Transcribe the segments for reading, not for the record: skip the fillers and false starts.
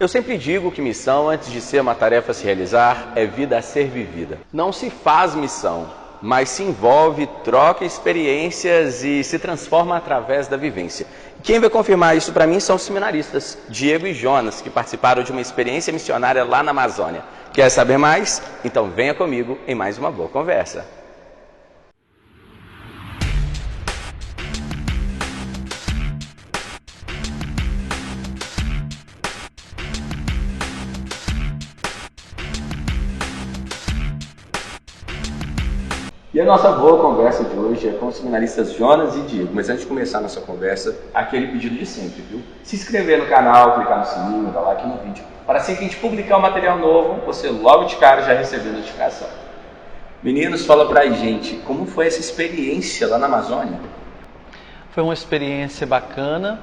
Eu sempre digo que missão, antes de ser uma tarefa a se realizar, é vida a ser vivida. Não se faz missão, mas se envolve, troca experiências e se transforma através da vivência. Quem vai confirmar isso para mim são os seminaristas, Diego e Jonas, que participaram de uma experiência missionária lá na Amazônia. Quer saber mais? Então venha comigo em mais uma boa conversa. E a nossa boa conversa de hoje é com os seminaristas Jonas e Diego. Mas antes de começar a nossa conversa, aquele pedido de sempre, viu? Se inscrever no canal, clicar no sininho, dar like no vídeo, para assim que a gente publicar um material novo, você logo de cara já receber notificação. Meninos, fala pra gente, como foi essa experiência lá na Amazônia? Foi uma experiência bacana,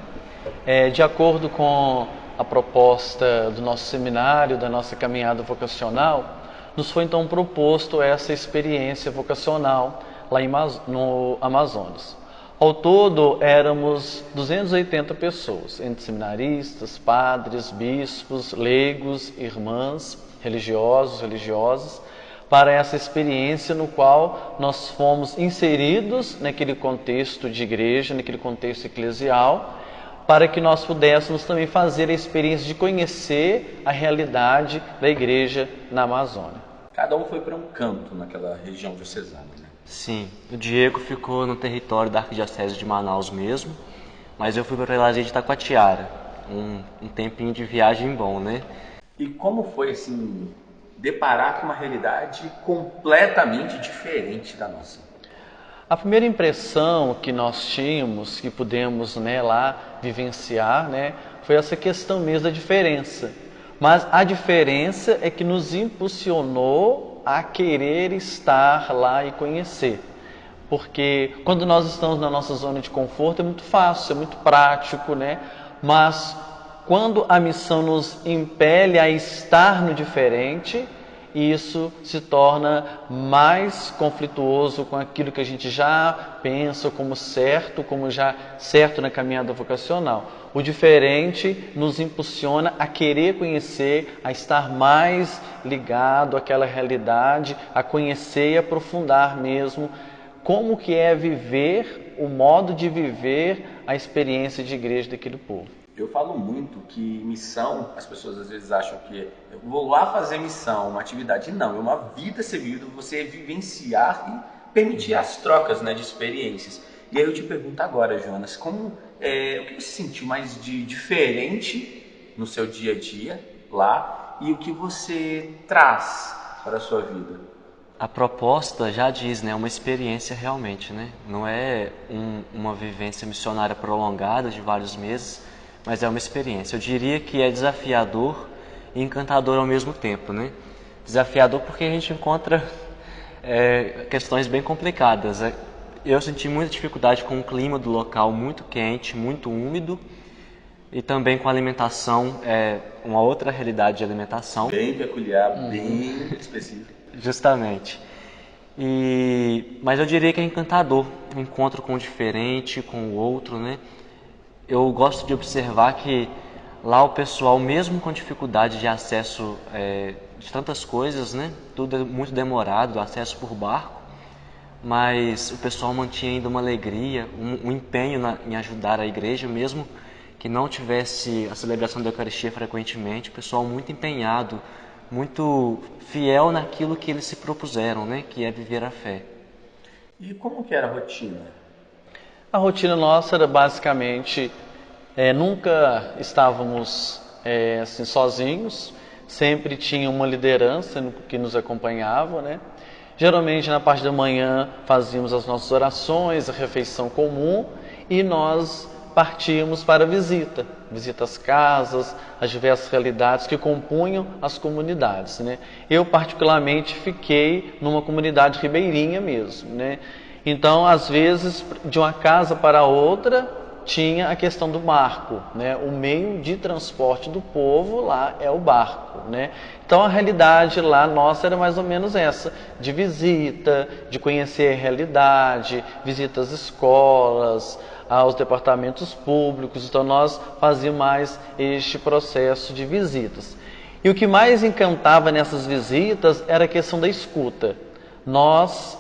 de acordo com a proposta do nosso seminário, da nossa caminhada vocacional, nos foi então proposto essa experiência vocacional lá no Amazonas. Ao todo éramos 280 pessoas, entre seminaristas, padres, bispos, leigos, irmãs, religiosos, religiosas, para essa experiência no qual nós fomos inseridos naquele contexto de igreja, naquele contexto eclesial, para que nós pudéssemos também fazer a experiência de conhecer a realidade da igreja na Amazônia. Cada um foi para um canto naquela região diocesana, né? Sim, o Diego ficou no território da Arquidiocese de Manaus mesmo, mas eu fui para o Prelazia de Taquatiara, um tempinho de viagem bom, né? E como foi, assim, deparar com uma realidade completamente diferente da nossa? A primeira impressão que nós tínhamos, que pudemos lá vivenciar, foi essa questão mesmo da diferença. Mas a diferença é que nos impulsionou a querer estar lá e conhecer. Porque quando nós estamos na nossa zona de conforto é muito fácil, é muito prático, Mas quando a missão nos impele a estar no diferente, isso se torna mais conflituoso com aquilo que a gente já pensa como já certo na caminhada vocacional. O diferente nos impulsiona a querer conhecer, a estar mais ligado àquela realidade, a conhecer e aprofundar mesmo como que é viver, o modo de viver a experiência de igreja daquele povo. Eu falo muito que missão, as pessoas às vezes acham que eu vou lá fazer missão, uma atividade. Não, é uma vida ser vivida, você vivenciar e permitir as trocas de experiências. E aí eu te pergunto agora, Jonas, o que você sentiu mais de diferente no seu dia a dia lá e o que você traz para a sua vida? A proposta já diz, uma experiência realmente, Não é uma vivência missionária prolongada de vários meses, mas é uma experiência. Eu diria que é desafiador e encantador ao mesmo tempo, Desafiador porque a gente encontra questões bem complicadas. Eu senti muita dificuldade com o clima do local, muito quente, muito úmido, e também com a alimentação, uma outra realidade de alimentação. Bem peculiar, bem específica. Justamente. Mas eu diria que é encantador, o encontro com o diferente, com o outro, Eu gosto de observar que lá o pessoal, mesmo com dificuldade de acesso de tantas coisas, Tudo é muito demorado, acesso por barco, mas o pessoal mantinha ainda uma alegria, um empenho em ajudar a igreja, mesmo que não tivesse a celebração da Eucaristia frequentemente, o pessoal muito empenhado, muito fiel naquilo que eles se propuseram, que é viver a fé. E como que era a rotina? A rotina nossa era basicamente, nunca estávamos assim, sozinhos, sempre tinha uma liderança que nos acompanhava, Geralmente na parte da manhã fazíamos as nossas orações, a refeição comum e nós partíamos para a visita às casas, as diversas realidades que compunham as comunidades, Eu particularmente fiquei numa comunidade ribeirinha mesmo, Então, às vezes, de uma casa para outra, tinha a questão do barco, né? O meio de transporte do povo lá é o barco, né? Então a realidade lá nossa era mais ou menos essa, de visita, de conhecer a realidade, visita às escolas, aos departamentos públicos. Então nós fazíamos mais este processo de visitas. E o que mais encantava nessas visitas era a questão da escuta. Nós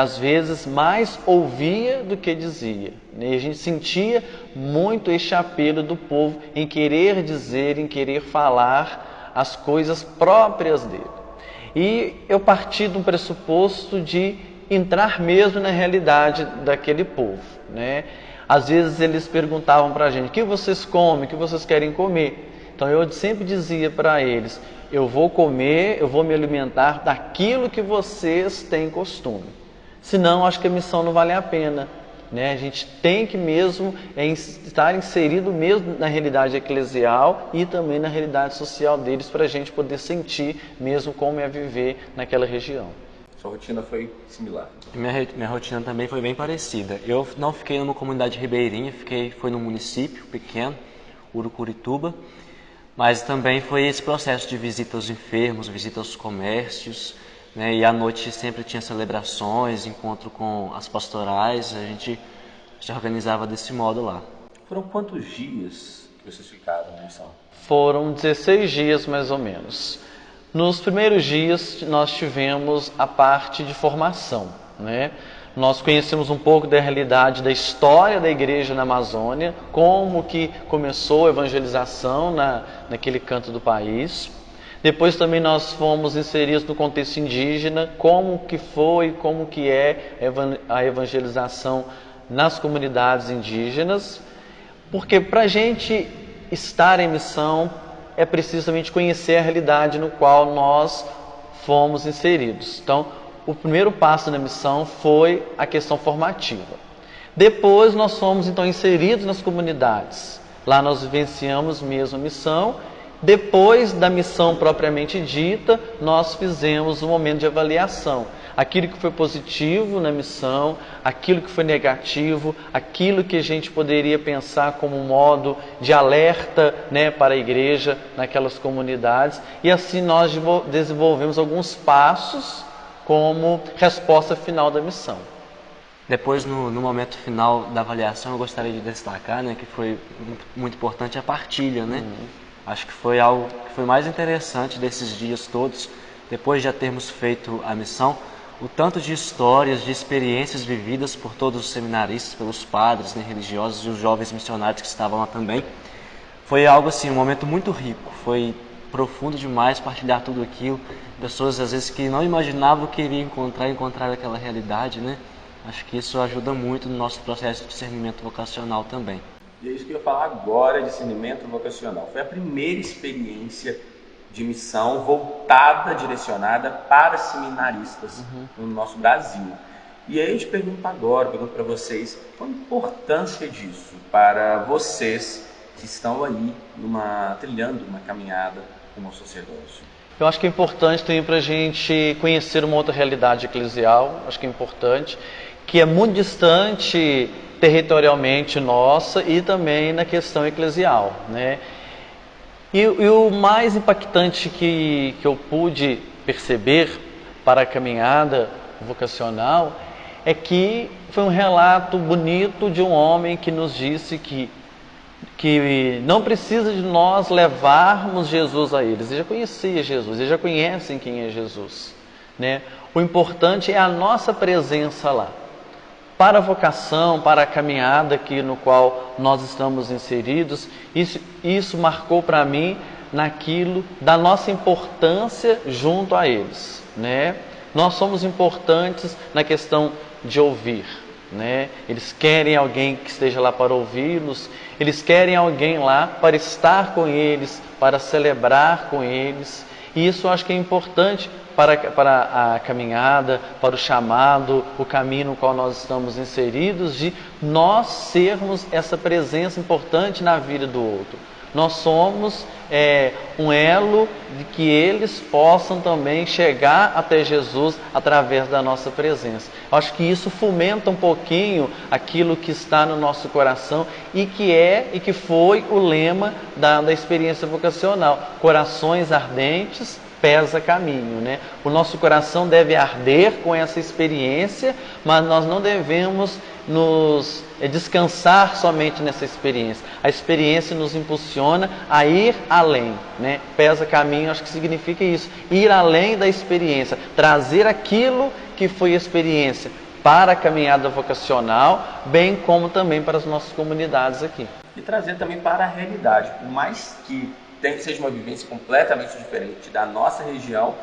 às vezes mais ouvia do que dizia, né? E a gente sentia muito este apelo do povo em querer dizer, em querer falar as coisas próprias dele. E eu parti de um pressuposto de entrar mesmo na realidade daquele povo, né? Às vezes eles perguntavam para a gente: o que vocês comem, o que vocês querem comer? Então eu sempre dizia para eles: eu vou comer, eu vou me alimentar daquilo que vocês têm costume. Senão, acho que a missão não vale a pena, né? A gente tem que mesmo estar inserido mesmo na realidade eclesial e também na realidade social deles, para a gente poder sentir mesmo como é viver naquela região. Sua rotina foi similar? Minha rotina também foi bem parecida. Eu não fiquei numa comunidade ribeirinha, foi num município pequeno, Urucurituba, mas também foi esse processo de visita aos enfermos, visita aos comércios, né? E à noite sempre tinha celebrações, encontro com as pastorais, a gente se organizava desse modo lá. Foram quantos dias que vocês ficaram na missão? Foram 16 dias mais ou menos. Nos primeiros dias nós tivemos a parte de formação, né? Nós conhecemos um pouco da realidade da história da igreja na Amazônia, como que começou a evangelização naquele canto do país. Depois também nós fomos inseridos no contexto indígena, como que foi, como que é a evangelização nas comunidades indígenas, porque para a gente estar em missão é precisamente conhecer a realidade no qual nós fomos inseridos. Então, o primeiro passo na missão foi a questão formativa. Depois nós fomos então inseridos nas comunidades. Lá nós vivenciamos mesmo a missão. Depois da missão propriamente dita, nós fizemos um momento de avaliação. Aquilo que foi positivo na missão, aquilo que foi negativo, aquilo que a gente poderia pensar como um modo de alerta, né, para a igreja naquelas comunidades. E assim nós desenvolvemos alguns passos como resposta final da missão. Depois, no momento final da avaliação, eu gostaria de destacar, né, que foi muito importante a partilha, né? Acho que foi algo que foi mais interessante desses dias todos, depois de já termos feito a missão, o tanto de histórias, de experiências vividas por todos os seminaristas, pelos padres, né, religiosos e os jovens missionários que estavam lá também. Foi algo assim, um momento muito rico, foi profundo demais partilhar tudo aquilo. Pessoas às vezes que não imaginavam que iriam encontrar aquela realidade, né? Acho que isso ajuda muito no nosso processo de discernimento vocacional também. E é isso que eu ia falar agora, discernimento vocacional. Foi a primeira experiência de missão voltada, direcionada para seminaristas no nosso Brasil. E aí eu te pergunto agora, pergunto para vocês, qual a importância disso para vocês que estão aí trilhando uma caminhada como sacerdócio? Eu acho que é importante também para a gente conhecer uma outra realidade eclesial, acho que é importante, que é muito distante territorialmente nossa e também na questão eclesial, né? E o mais impactante que eu pude perceber para a caminhada vocacional é que foi um relato bonito de um homem que nos disse que não precisa de nós levarmos Jesus a eles. Eles já conheciam Jesus, eles já conhecem quem é Jesus, né? O importante é a nossa presença lá. Para a vocação, para a caminhada aqui no qual nós estamos inseridos, isso marcou para mim naquilo da nossa importância junto a eles, né? Nós somos importantes na questão de ouvir, né? Eles querem alguém que esteja lá para ouvi-los, eles querem alguém lá para estar com eles, para celebrar com eles. E isso eu acho que é importante para a caminhada, para o chamado, o caminho no qual nós estamos inseridos, de nós sermos essa presença importante na vida do outro. Nós somos um elo de que eles possam também chegar até Jesus através da nossa presença. Eu acho que isso fomenta um pouquinho aquilo que está no nosso coração e que foi o lema da experiência vocacional. Corações ardentes, pesa caminho, né? O nosso coração deve arder com essa experiência, mas nós não devemos nos descansar somente nessa experiência. A experiência nos impulsiona a ir além, né? Pesa caminho, acho que significa isso, ir além da experiência, trazer aquilo que foi experiência para a caminhada vocacional, bem como também para as nossas comunidades aqui. E trazer também para a realidade, por mais que seja uma vivência completamente diferente da nossa região,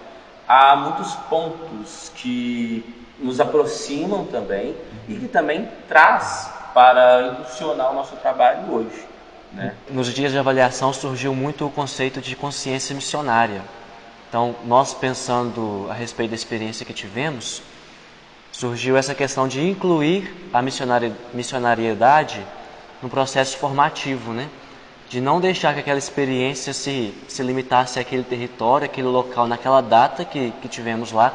há muitos pontos que nos aproximam também e que também traz para impulsionar o nosso trabalho hoje, né? Nos dias de avaliação surgiu muito o conceito de consciência missionária. Então, nós pensando a respeito da experiência que tivemos, surgiu essa questão de incluir a missionariedade no processo formativo, né? De não deixar que aquela experiência se limitasse àquele território, àquele local, naquela data que tivemos lá,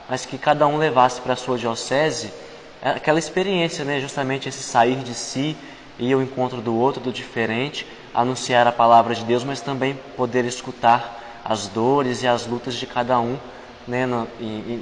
mas que cada um levasse para a sua diocese aquela experiência, né? Justamente esse sair de si, ir ao encontro do outro, do diferente, anunciar a palavra de Deus, mas também poder escutar as dores e as lutas de cada um, né?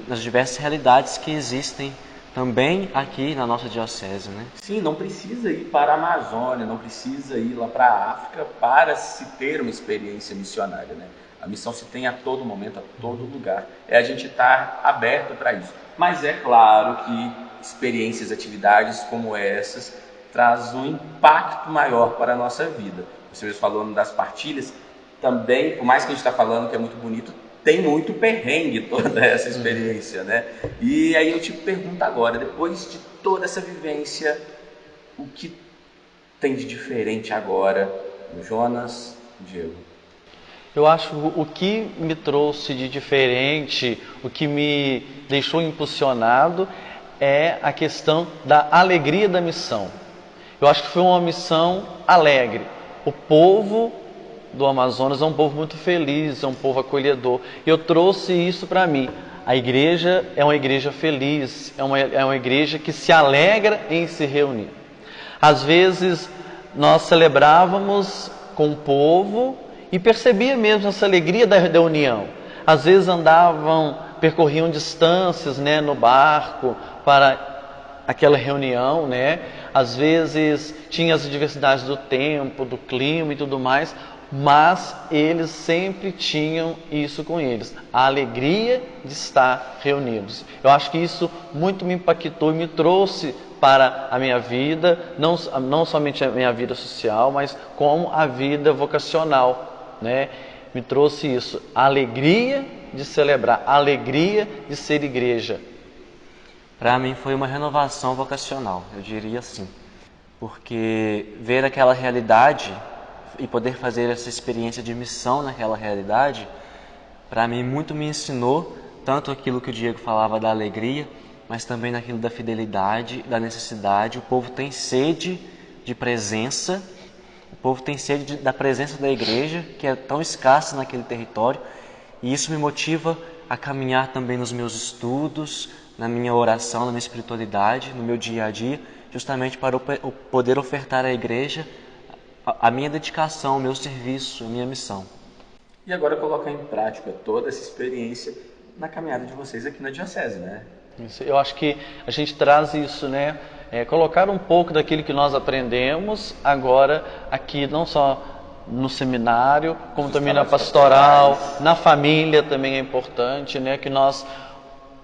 Nas diversas realidades que existem também aqui na nossa diocese, né? Sim, não precisa ir para a Amazônia, não precisa ir lá para a África para se ter uma experiência missionária, né? A missão se tem a todo momento, a todo lugar. É a gente estar aberto para isso. Mas é claro que experiências, atividades como essas traz um impacto maior para a nossa vida. Você mesmo falando das partilhas, também, por mais que a gente está falando que é muito bonito, tem muito perrengue toda essa experiência, né? E aí eu te pergunto agora, depois de toda essa vivência, o que tem de diferente agora, Jonas, Diego? Eu acho o que me trouxe de diferente, o que me deixou impulsionado é a questão da alegria da missão. Eu acho que foi uma missão alegre. O povo do Amazonas é um povo muito feliz, é um povo acolhedor. Eu trouxe isso para mim. A igreja é uma igreja feliz, é uma igreja que se alegra em se reunir. Às vezes nós celebrávamos com o povo e percebia mesmo essa alegria da união. Às vezes percorriam distâncias, né, no barco para aquela reunião, né? Às vezes tinha as diversidades do tempo, do clima e tudo mais, mas eles sempre tinham isso com eles, a alegria de estar reunidos. Eu acho que isso muito me impactou e me trouxe para a minha vida, não somente a minha vida social, mas como a vida vocacional, né? Me trouxe isso, a alegria de celebrar, a alegria de ser igreja. Para mim foi uma renovação vocacional, eu diria assim, porque ver aquela realidade e poder fazer essa experiência de missão naquela realidade, para mim muito me ensinou, tanto aquilo que o Diego falava da alegria, mas também naquilo da fidelidade, da necessidade. O povo tem sede de presença, o povo tem sede da presença da igreja, que é tão escassa naquele território, e isso me motiva a caminhar também nos meus estudos, na minha oração, na minha espiritualidade, no meu dia a dia, justamente para poder ofertar à igreja a minha dedicação, o meu serviço, a minha missão. E agora colocar em prática toda essa experiência na caminhada de vocês aqui na Diocese, né? Isso, eu acho que a gente traz isso, né? Colocar um pouco daquilo que nós aprendemos agora aqui, não só no seminário, como também na pastoral, na família também é importante, né? Que nós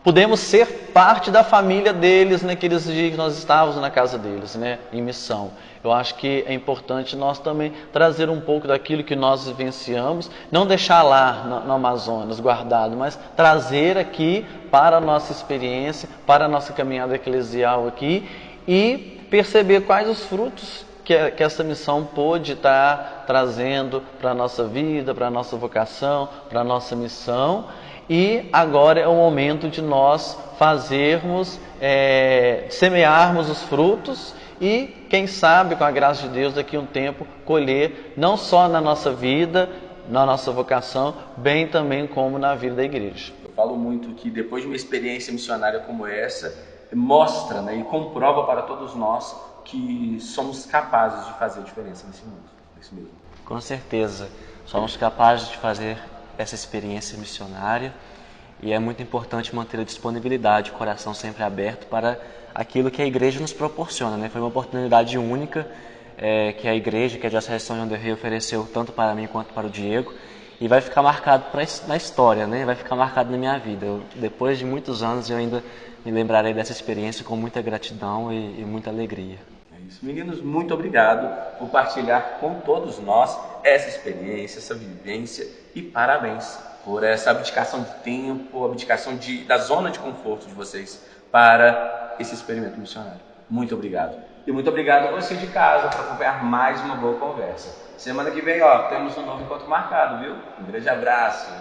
podemos ser parte da família deles naqueles dias que nós estávamos na casa deles, né? Em missão. Eu acho que é importante nós também trazer um pouco daquilo que nós vivenciamos, não deixar lá no Amazonas guardado, mas trazer aqui para a nossa experiência, para a nossa caminhada eclesial aqui e perceber quais os frutos que essa missão pôde estar trazendo para a nossa vida, para a nossa vocação, para a nossa missão. E agora é o momento de nós fazermos, semearmos os frutos e, quem sabe, com a graça de Deus, daqui a um tempo, colher não só na nossa vida, na nossa vocação, bem também como na vida da igreja. Eu falo muito que depois de uma experiência missionária como essa, mostra, né, e comprova para todos nós que somos capazes de fazer diferença nesse mundo, nesse meio. Com certeza, somos capazes de fazer essa experiência missionária e é muito importante manter a disponibilidade, o coração sempre aberto para aquilo que a igreja nos proporciona, né? Foi uma oportunidade única que a igreja, que a Diocese de São João del Rei ofereceu tanto para mim quanto para o Diego, e vai ficar marcado na história, né? Vai ficar marcado na minha vida. Depois de muitos anos eu ainda me lembrarei dessa experiência com muita gratidão e muita alegria. É isso. Meninos, muito obrigado por partilhar com todos nós essa experiência, essa vivência, e parabéns por essa abdicação de tempo, abdicação da zona de conforto de vocês para esse experimento missionário. Muito obrigado. E muito obrigado a você de casa por acompanhar mais uma boa conversa. Semana que vem, temos um novo encontro marcado, viu? Um grande abraço.